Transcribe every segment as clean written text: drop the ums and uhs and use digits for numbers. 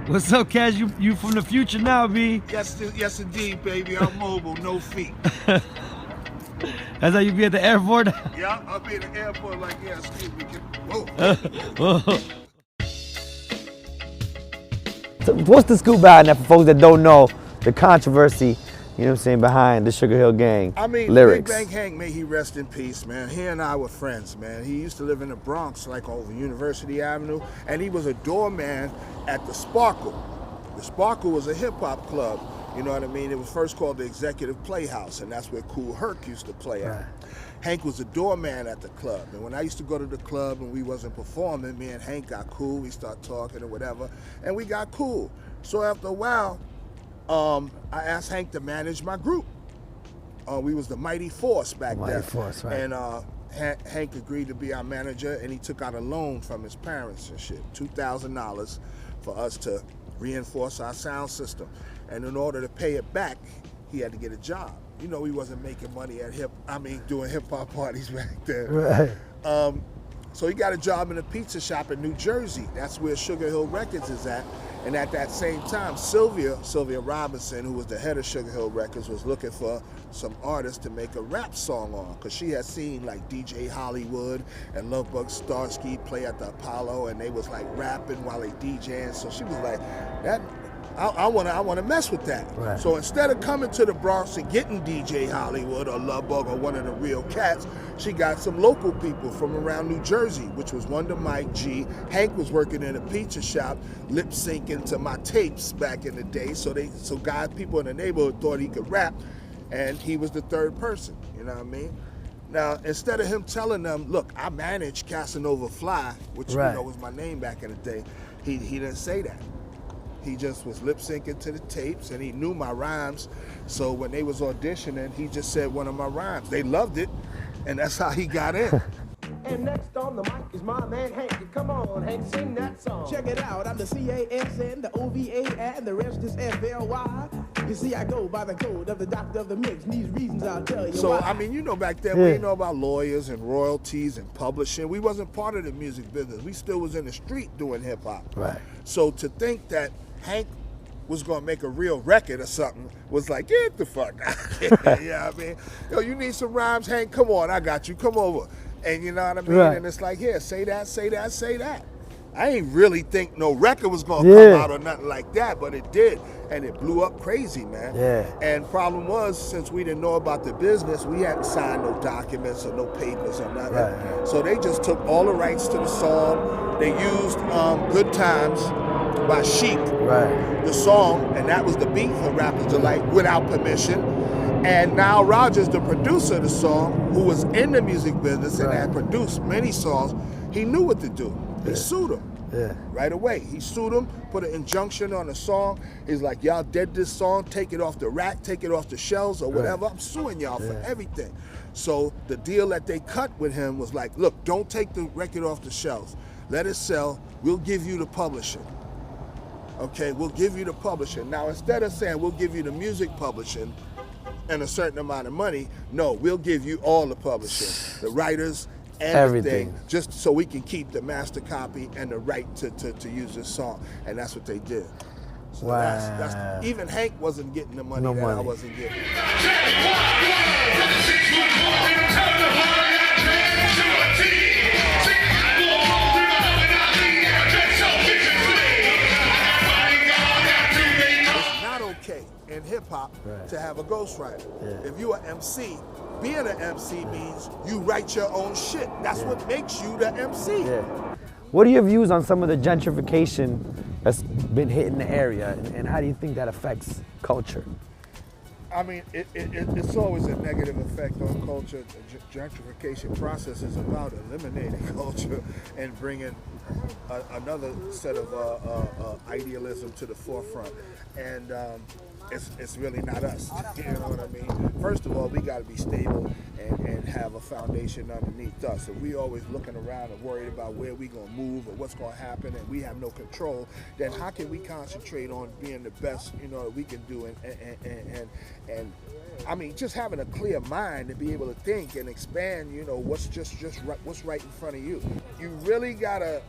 What's up, Caz? You from the future now, B? Yes, indeed, baby. I'm mobile, no feet. That's how you be at the airport? Yeah, I'll be at the airport like, yeah, excuse me. So what's the scoop behind that for folks that don't know the controversy, you know what I'm saying, behind the Sugar Hill Gang I mean, lyrics? Big Bang Hank, may he rest in peace, man. He and I were friends, man. He used to live in the Bronx, like over University Avenue, and he was a doorman at the Sparkle. The Sparkle was a hip-hop club, you know what I mean? It was first called the Executive Playhouse, and that's where Kool Herc used to play at. Hank was a doorman at the club, and when I used to go to the club and we wasn't performing, me and Hank got cool. We started talking or whatever, and we got cool. So after a while, I asked Hank to manage my group. We was the Mighty Force back then. Mighty Force, right. And Hank agreed to be our manager, and he took out a loan from his parents and shit, $2,000 for us to reinforce our sound system. And in order to pay it back, he had to get a job. You know, he wasn't making money at doing hip hop parties back then. Right. So he got a job in a pizza shop in New Jersey. That's where Sugar Hill Records is at. And at that same time, Sylvia Robinson, who was the head of Sugar Hill Records, was looking for some artists to make a rap song on, because she had seen like DJ Hollywood and Lovebug Starsky play at the Apollo, and they was like rapping while they DJing. So she was like, I want to mess with that. Right. So instead of coming to the Bronx and getting DJ Hollywood or Lovebug or one of the real cats, she got some local people from around New Jersey, which was Wonder Mike G. Hank was working in a pizza shop, lip syncing to my tapes back in the day. So people in the neighborhood thought he could rap, and he was the third person. You know what I mean? Now, instead of him telling them, look, I managed Casanova Fly, which you know was my name back in the day, he didn't say that. He just was lip syncing to the tapes, and he knew my rhymes. So when they was auditioning, he just said one of my rhymes. They loved it, and that's how he got in. And next on the mic is my man Hank. Come on, Hank, sing that song. Check it out, I'm the CASN, the OVA, and the rest is FLY. You see, I go by the code of the doctor of the mix, and these reasons I'll tell you why. I mean, you know, back then we didn't know about lawyers and royalties and publishing. We wasn't part of the music business. We still was in the street doing hip hop. Right. So to think that Hank was gonna make a real record or something was like, get the fuck out of here. You know what I mean? Yo, you need some rhymes, Hank? Come on, I got you. Come over. And you know what I mean? Right. And it's like, here, say that, say that, say that. I ain't really think no record was gonna come out or nothing like that, but it did. And it blew up crazy, man. Yeah. And problem was, since we didn't know about the business, we hadn't signed no documents or no papers or nothing. Right. So they just took all the rights to the song. They used Good Times by Chic, the song, and that was the beat for Rapper's Delight without permission. And Nile Rodgers, the producer of the song, who was in the music business and had produced many songs, he knew what to do. He sued him right away. He sued him, put an injunction on the song. He's like, y'all did this song, take it off the rack, take it off the shelves or whatever. I'm suing y'all for everything. So the deal that they cut with him was like, look, don't take the record off the shelves. Let it sell. We'll give you the publishing. Okay, we'll give you the publishing. Now, instead of saying we'll give you the music publishing and a certain amount of money, no, we'll give you all the publishing, the writers, everything, just so we can keep the master copy and the right to use this song. And that's what they did. So that's even Hank wasn't getting the money I wasn't getting. In hip-hop to have a ghostwriter. If you're an MC, being an MC means you write your own shit. That's what makes you the MC. What are your views on some of the gentrification that's been hitting the area, and how do you think that affects culture? I mean, it's always a negative effect on culture. The gentrification process is about eliminating culture and bringing another set of idealism to the forefront. And it's really not us. You know what I mean? First of all, we got to be stable and have a foundation underneath us. If we always looking around and worried about where we gonna move or what's gonna happen, and we have no control, then how can we concentrate on being the best, you know, that we can do? And I mean, just having a clear mind to be able to think and expand, you know, what's right in front of you. You really gotta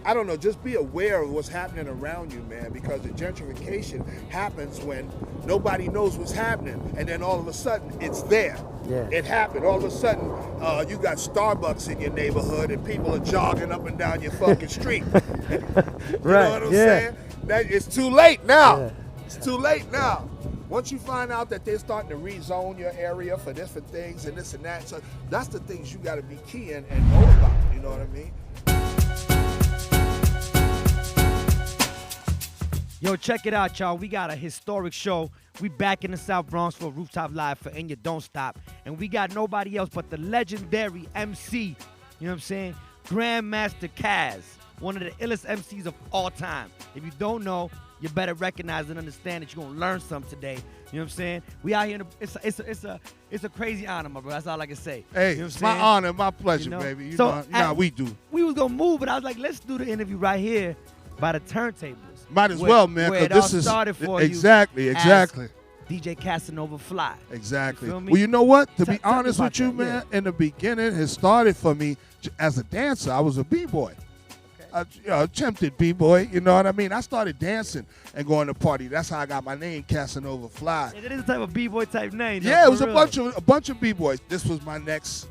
I don't know, just be aware of what's happening around you, man, because the gentrification happens when nobody knows what's happening, and then all of a sudden, it's there. Yeah. It happened. All of a sudden, you got Starbucks in your neighborhood, and people are jogging up and down your fucking street. You know what I'm saying? It's too late now. Yeah. It's too late now. Once you find out that they're starting to rezone your area for different things and this and that, so that's the things you got to be keying and know about. You know what I mean? Yo, check it out, y'all. We got a historic show. We back in the South Bronx for Rooftop Live for And You Don't Stop. And we got nobody else but the legendary MC, you know what I'm saying? Grandmaster Caz, one of the illest MCs of all time. If you don't know, you better recognize and understand that you're going to learn something today. You know what I'm saying? We out here, it's a crazy honor, my bro. That's all I can say. Hey, You know it's what I'm my saying? honor, my pleasure, baby. You know how we do. We was going to move, but I was like, let's do the interview right here by the turntables. Might as well, man, because this is started for exactly. you DJ Casanova Fly. Exactly. You feel me? Well, you know what? To be Tell me honest about with you, that, man, in the beginning, it started for me as a dancer. I was a b-boy. Attempted b-boy, you know what I mean? I started dancing and going to party. That's how I got my name, Casanova Fly. It is a type of b-boy type name. Yeah, it was a bunch of b-boys. This was my next,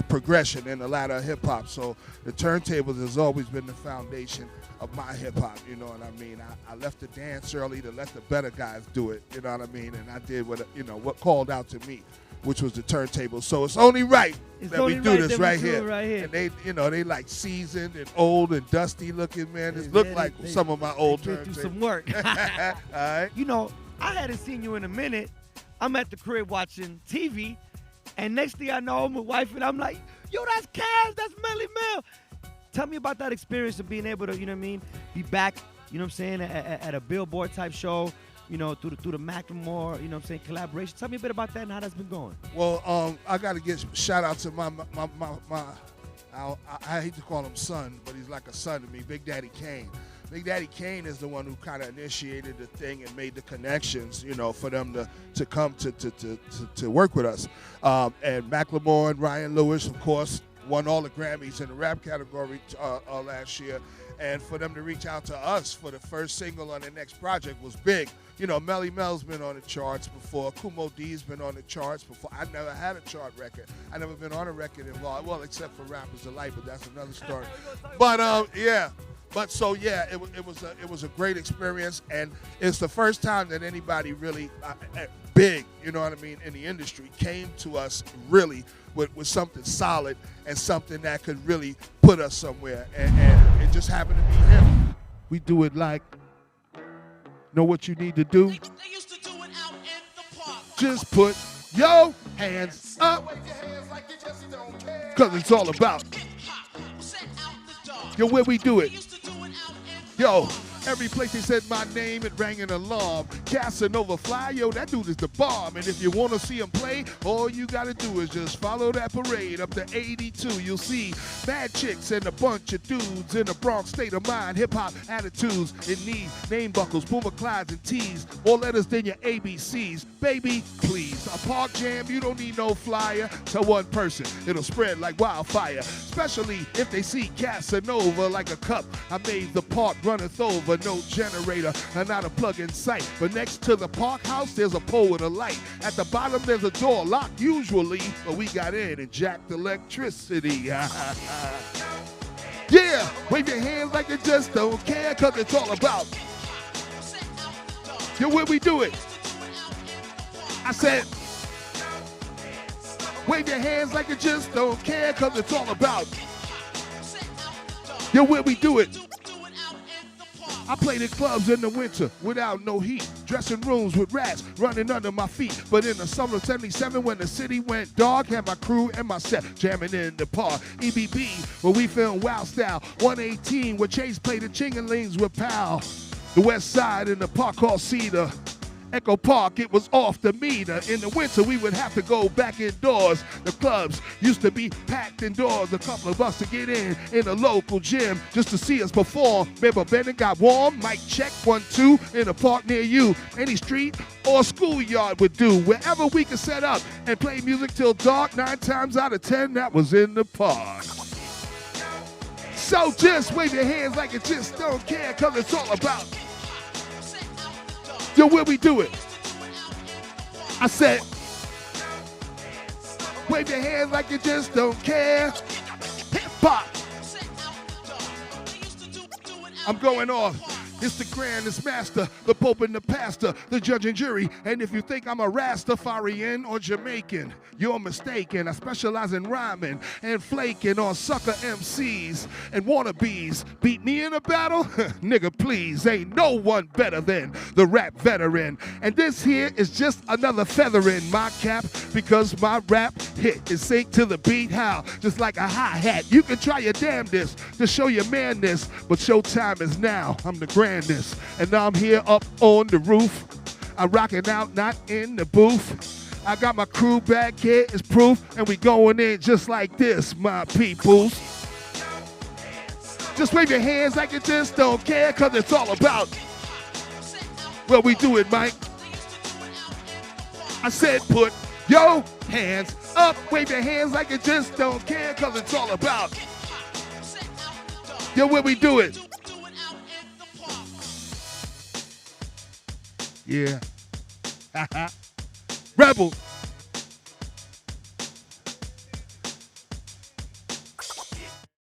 progression in the ladder of hip hop. So the turntables has always been the foundation of my hip hop. You know what I mean? I left the dance early to let the better guys do it. You know what I mean? And I did what called out to me, which was the turntable. So it's only right that we do this right here. And they like seasoned and old and dusty looking, man. This look like some of my old turntables. Do some work. All right. You know, I hadn't seen you in a minute. I'm at the crib watching TV, and next thing I know, I'm with wife, and I'm like, yo, that's Caz, that's Melly Mel. Tell me about that experience of being able to, you know what I mean, be back, you know what I'm saying, at a Billboard type show, you know, through the Macklemore, you know what I'm saying, collaboration. Tell me a bit about that and how that's been going. Well, I got to give shout out to my I hate to call him son, but he's like a son to me, Big Daddy Kane. Big Daddy Kane is the one who kind of initiated the thing and made the connections, for them to come to work with us. And Macklemore and Ryan Lewis, of course, won all the Grammys in the rap category last year. And for them to reach out to us for the first single on their next project was big. Melly Mel's been on the charts before. Kumo D's been on the charts before. I never had a chart record. I never been on a record involved. Well, except for Rappers Delight, but that's another story. But yeah. But so yeah, it was a great experience, and it's the first time that anybody really big, you know what I mean, in the industry came to us really with something solid and something that could really put us somewhere, and it just happened to be him. We do it like, know what you need to do? They used to do it out in the park. Just put your hands up, cause it's all about. Yo, where we do it? Yo, every place they said my name, it rang an alarm. Casanova Fly, yo, that dude is the bomb. And if you want to see him play, all you got to do is just follow that parade up to 82. You'll see bad chicks and a bunch of dudes in the Bronx state of mind. Hip-hop attitudes in need, name buckles, Puma Clydes and T's. More letters than your ABCs. Baby, please. A park jam, you don't need no flyer. To one person, it'll spread like wildfire. Especially if they see Casanova like a cup. I made the park runneth over, no generator, and not a plug in sight. But next to the park house, there's a pole with a light. At the bottom, there's a door locked usually, but we got in and jacked electricity. Yeah, wave your hands like you just don't care, cause it's all about. Yo, where we do it? I said, wave your hands like you just don't care, cause it's all about. Yo, where we do it? I played in clubs in the winter without no heat. Dressing rooms with rats running under my feet. But in the summer of 77 when the city went dark, had my crew and my set jamming in the park. EBB, where we filmed Wild Style. 118, where Chase played the Chingalings with Pal. The west side in the park called Cedar. Echo Park, it was off the meter. In the winter, we would have to go back indoors. The clubs used to be packed indoors. A couple of us to get in the local gym just to see us perform. Remember, Bennett got warm. Mic check, 1, 2, in a park near you. Any street or schoolyard would do. Wherever we could set up and play music till dark, 9 times out of 10, that was in the park. So just wave your hands like you just don't care, cause it's all about. Yo, where we do it? I said, wave your hands like you just don't care. Hip hop. I'm going off. It's the grandest master, the pope and the pastor, the judge and jury. And if you think I'm a Rastafarian or Jamaican, you're mistaken. I specialize in rhyming and flaking on sucker MCs and wannabes. Beat me in a battle? Nigga, please. Ain't no one better than the rap veteran. And this here is just another feather in my cap because my rap hit is sync to the beat. How? Just like a hi-hat. You can try your damnedest to show your manness, but showtime is now. I'm the grandest. And now I'm here up on the roof. I'm rocking out, not in the booth. I got my crew back here, it's proof. And we going in just like this, my peoples. Just wave your hands like you just don't care, cause it's all about. Well, we do it, Mike. I said put your hands up. Wave your hands like you just don't care, cause it's all about. Yo, where we do it? Yeah. Rebel.